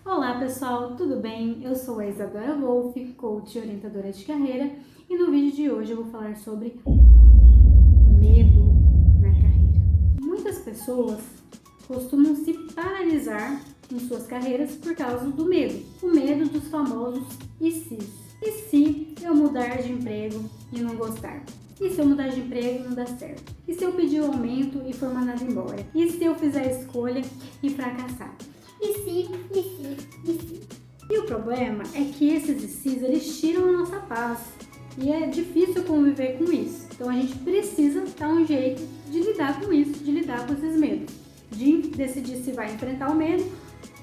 Olá pessoal, tudo bem? Eu sou a Isadora Wolff, coach e orientadora de carreira, e no vídeo de hoje eu vou falar sobre medo na carreira. Muitas pessoas costumam se paralisar em suas carreiras por causa do medo, o medo dos famosos e se. E se eu mudar de emprego e não gostar? E se eu mudar de emprego e não dar certo? E se eu pedir um aumento e for mandado embora? E se eu fizer a escolha e fracassar? E se. E o problema é que esses ICs, eles tiram a nossa paz. E é difícil conviver com isso. Então a gente precisa dar um jeito de lidar com isso, de lidar com esses medos. De decidir se vai enfrentar o medo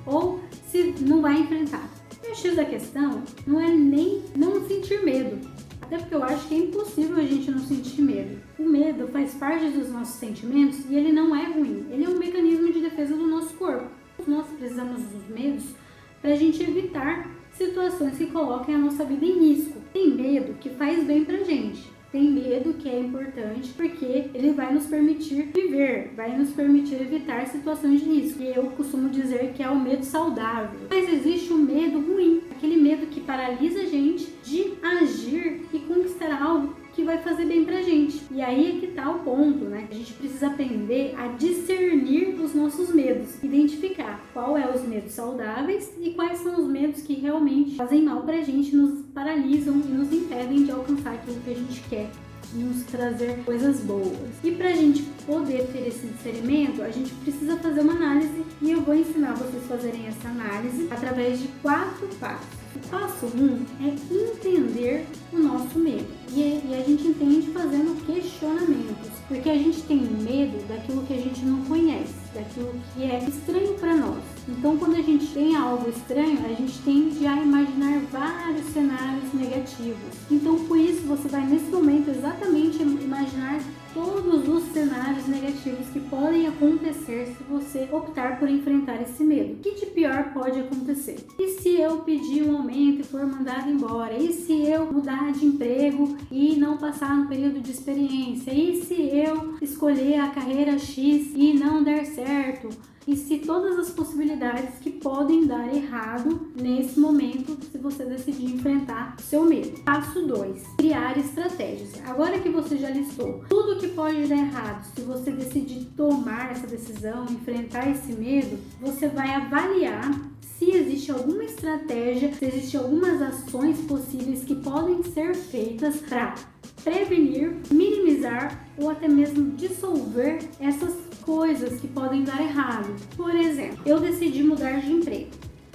ou se não vai enfrentar. E o X da questão não é nem não sentir medo. Até porque eu acho que é impossível a gente não sentir medo. O medo faz parte dos nossos sentimentos e ele não é ruim. Ele é um mecanismo de defesa do nosso corpo. Nós precisamos dos medos para a gente evitar situações que coloquem a nossa vida em risco. Tem medo que faz bem pra gente. Tem medo que é importante porque ele vai nos permitir viver, vai nos permitir evitar situações de risco. E eu costumo dizer que é o medo saudável. Mas existe o medo ruim, aquele medo que paralisa a gente de agir e conquistar algo que vai fazer bem pra gente. E aí é que tá o ponto, né? A gente precisa aprender a discernir os nossos medos, identificar qual é os medos saudáveis e quais são os medos que realmente fazem mal pra gente, nos paralisam e nos impedem de alcançar aquilo que a gente quer, nos trazer coisas boas. E pra gente poder ter esse discernimento, a gente precisa fazer uma análise e eu vou ensinar vocês a fazerem essa análise através de 4 passos. O passo 1 é entender o nosso medo. E a gente entende fazendo questionamentos, porque a gente tem medo daquilo que a gente não conhece, daquilo que é estranho para nós. Então, quando a gente tem algo estranho, a gente tende a imaginar vários cenários negativos. Então, por isso, você vai nesse momento exatamente imaginar todos os cenários negativos que podem acontecer se você optar por enfrentar esse medo. O que de pior pode acontecer? E se eu pedir um aumento e for mandado embora? E se eu mudar de emprego e não passar no período de experiência? E se eu escolher a carreira X e não der certo? E se todas as possibilidades que podem dar errado nesse momento, se você decidir enfrentar o seu medo. Passo 2. Criar estratégias. Agora que você já listou tudo que pode dar errado, se você decidir tomar essa decisão, enfrentar esse medo, você vai avaliar se existe alguma estratégia, se existem algumas ações possíveis que podem ser feitas para prevenir, minimizar ou até mesmo dissolver essas coisas que podem dar errado. Por exemplo, eu decidi mudar de emprego,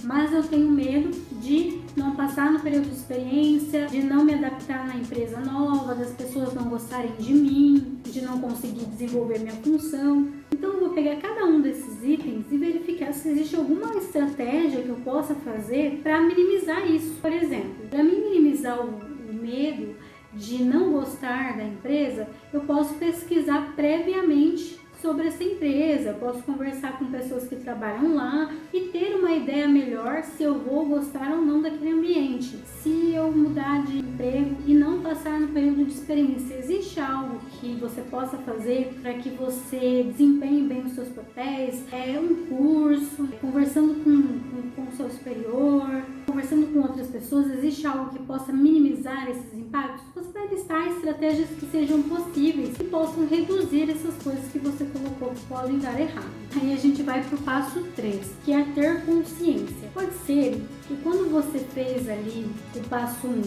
mas eu tenho medo de não passar no período de experiência, de não me adaptar na empresa nova, das pessoas não gostarem de mim, de não conseguir desenvolver minha função. Então eu vou pegar cada um desses itens e verificar se existe alguma estratégia que eu possa fazer para minimizar isso. Por exemplo, para mim minimizar o medo de não gostar da empresa, eu posso pesquisar previamente sobre essa empresa, eu posso conversar com pessoas que trabalham lá e ter uma ideia melhor se eu vou gostar ou não daquele ambiente. Se eu mudar de emprego e não passar no período de experiência, existe algo que você possa fazer para que você desempenhe bem os seus papéis? É um curso, conversando com o seu superior, conversando com outras pessoas, existe algo que possa minimizar esses impactos? Você vai listar estratégias que sejam possíveis, que possam reduzir essas coisas que você colocou que podem dar errado. Aí a gente vai para o passo 3, que é ter consciência. Pode ser que quando você fez ali o passo 1,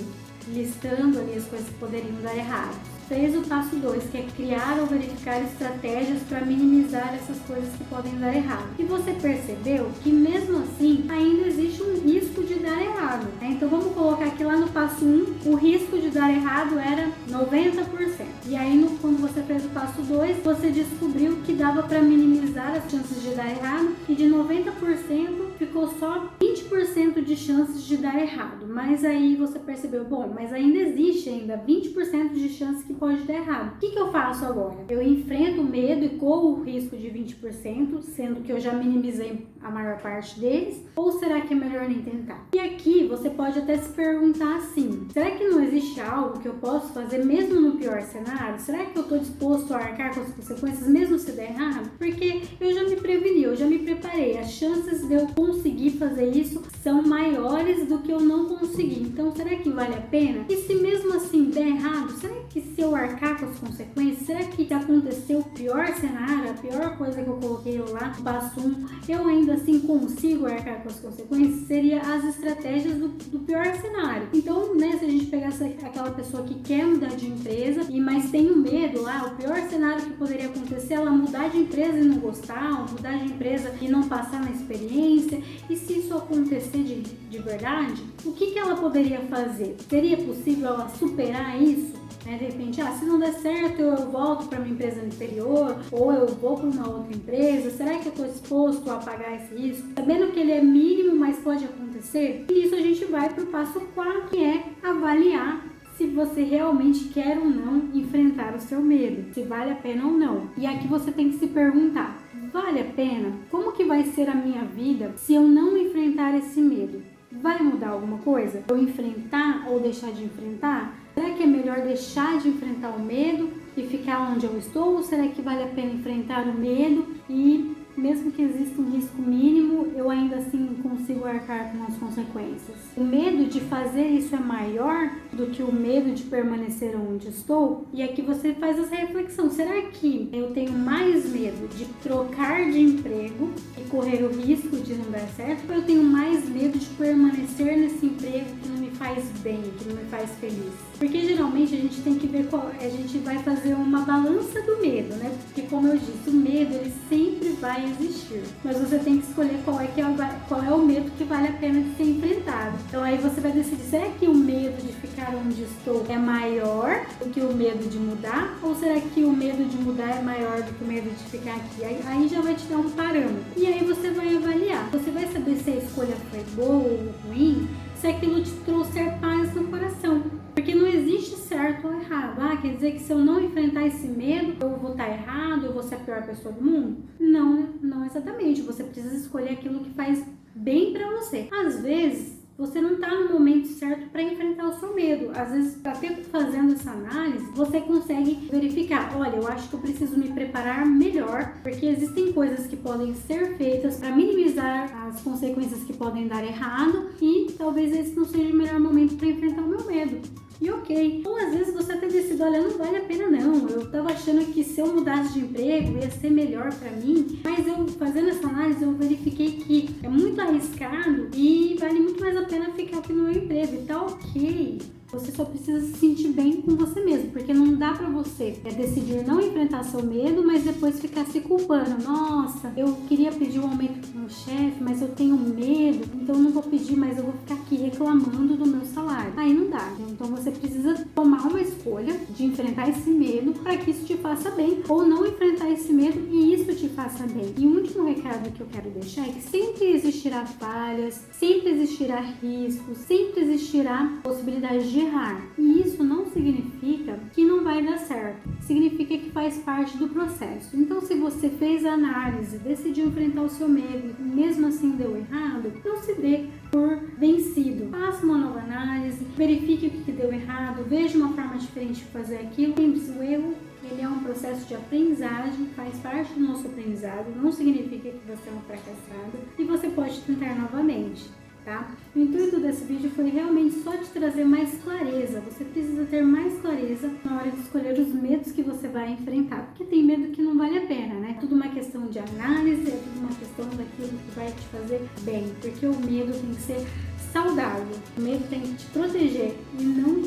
listando ali as coisas que poderiam dar errado, fez o passo 2, que é criar ou verificar estratégias para minimizar essas coisas que podem dar errado. E você percebeu que mesmo assim ainda existe um risco de dar errado, né? Então vamos colocar aqui lá no passo 1, o risco de dar errado era 90%. E aí quando você fez o passo 2, você descobriu que dava para minimizar as chances de dar errado e de 90% ficou só 20% de chances de dar errado. Mas aí você percebeu, bom, mas ainda existe ainda 20% de chances que pode dar errado. O que eu faço agora? Eu enfrento o medo e corro o risco de 20%, sendo que eu já minimizei a maior parte deles? Ou será que é melhor melhor nem tentar. E aqui você pode até se perguntar assim, será que não existe algo que eu posso fazer mesmo no pior cenário? Será que eu estou disposto a arcar com as consequências mesmo se der errado? Porque eu já me preveni, eu já me preparei. As chances de eu conseguir fazer isso são maiores do que eu não conseguir. Então, será que vale a pena? E se mesmo assim der errado, será que se eu arcar com as consequências, será que se acontecer o pior cenário, a pior coisa que eu coloquei lá, passo 1, eu ainda assim consigo arcar com as consequências? Seria as estratégias do pior cenário. Então, né, se a gente pegasse aquela pessoa que quer mudar de empresa, mas tem o medo lá, o pior cenário que poderia acontecer, ela mudar de empresa e não gostar, ou mudar de empresa e não passar na experiência, e se isso acontecer de verdade, o que ela poderia fazer? Seria possível ela superar isso? De repente, se não der certo, eu volto para minha empresa anterior, ou eu vou para uma outra empresa. Será que eu estou disposto a pagar esse risco? Sabendo que ele é mínimo, mas pode acontecer? E nisso a gente vai para o passo 4, que é avaliar se você realmente quer ou não enfrentar o seu medo, se vale a pena ou não. E aqui você tem que se perguntar, vale a pena? Como que vai ser a minha vida se eu não enfrentar esse medo? Vai mudar alguma coisa? Eu enfrentar ou deixar de enfrentar? Será que é melhor deixar de enfrentar o medo e ficar onde eu estou? Ou será que vale a pena enfrentar o medo e, mesmo que exista um risco mínimo, eu ainda assim consigo arcar com as consequências? O medo de fazer isso é maior do que o medo de permanecer onde estou? E aqui você faz essa reflexão. Será que eu tenho mais medo de trocar de emprego e correr o risco de não dar certo? Ou eu tenho mais medo de permanecer nesse emprego que não me faz bem, que não me faz feliz? Porque geralmente a gente tem que ver a gente vai fazer uma balança do medo, né? Porque, como eu disse, o medo ele sempre vai existir, mas você tem que escolher qual é o medo que vale a pena de ser enfrentado. Então aí você vai decidir, será que o medo de ficar onde estou é maior do que o medo de mudar? Ou será que o medo de mudar é maior do que o medo de ficar aqui? Aí já vai te dar um parâmetro. E aí você vai avaliar. Você vai saber se a escolha foi boa ou ruim, se aquilo te trouxer paz no coração. Porque não existe certo ou errado. Quer dizer que se eu não enfrentar esse medo, eu vou estar errado, eu vou ser a pior pessoa do mundo? Não exatamente. Você precisa escolher aquilo que faz bem pra você. Às vezes, você não está no momento certo para enfrentar o seu medo. Às vezes, até fazendo essa análise, você consegue verificar, olha, eu acho que eu preciso me preparar melhor, porque existem coisas que podem ser feitas para minimizar as consequências que podem dar errado, e talvez esse não seja o melhor momento para enfrentar o meu medo. E ok. Ou às vezes você até decide, olha, não vale a pena não. Eu tava achando que se eu mudasse de emprego ia ser melhor pra mim, mas eu fazendo essa análise eu verifiquei que é muito arriscado e vale muito mais a pena ficar aqui no meu emprego. E tá ok. Você só precisa se sentir bem com você mesmo, porque não dá pra você decidir não enfrentar seu medo, mas depois ficar se culpando. Nossa, eu queria pedir um aumento pro meu chefe, mas eu tenho medo, então eu não vou pedir, mas eu vou ficar aqui reclamando do meu salário. Aí não dá. Então você precisa tomar uma escolha de enfrentar esse medo para que isso te faça bem, ou não enfrentar esse medo e isso te faça bem. E o último recado que eu quero deixar é que sempre existirá falhas, sempre existirá riscos, sempre existirá possibilidade de errar. E isso não significa que não vai dar certo. Significa que faz parte do processo. Então, se você fez a análise, decidiu enfrentar o seu medo e mesmo assim deu errado, não se dê por vencido. Faça uma nova análise, verifique o que deu errado, veja uma forma diferente de fazer aquilo. Lembre-se, o erro ele é um processo de aprendizagem, faz parte do nosso aprendizado, não significa que você é um fracassado e você pode tentar novamente. Tá? O intuito desse vídeo foi realmente só te trazer mais clareza. Você precisa ter mais clareza na hora de escolher os medos que você vai enfrentar, porque tem medo que não vale a pena, né? É tudo uma questão de análise, é tudo uma questão daquilo que vai te fazer bem, porque o medo tem que ser saudável, o medo tem que te proteger e não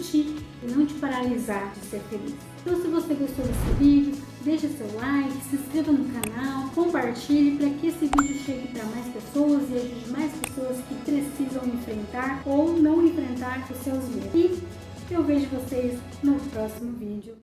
te paralisar de ser feliz. Então, se você gostou desse vídeo, deixa seu like, se inscreva no canal, compartilhe para que esse vídeo chegue para mais pessoas e ajude mais pessoas que precisam enfrentar ou não enfrentar os seus medos. E eu vejo vocês no próximo vídeo.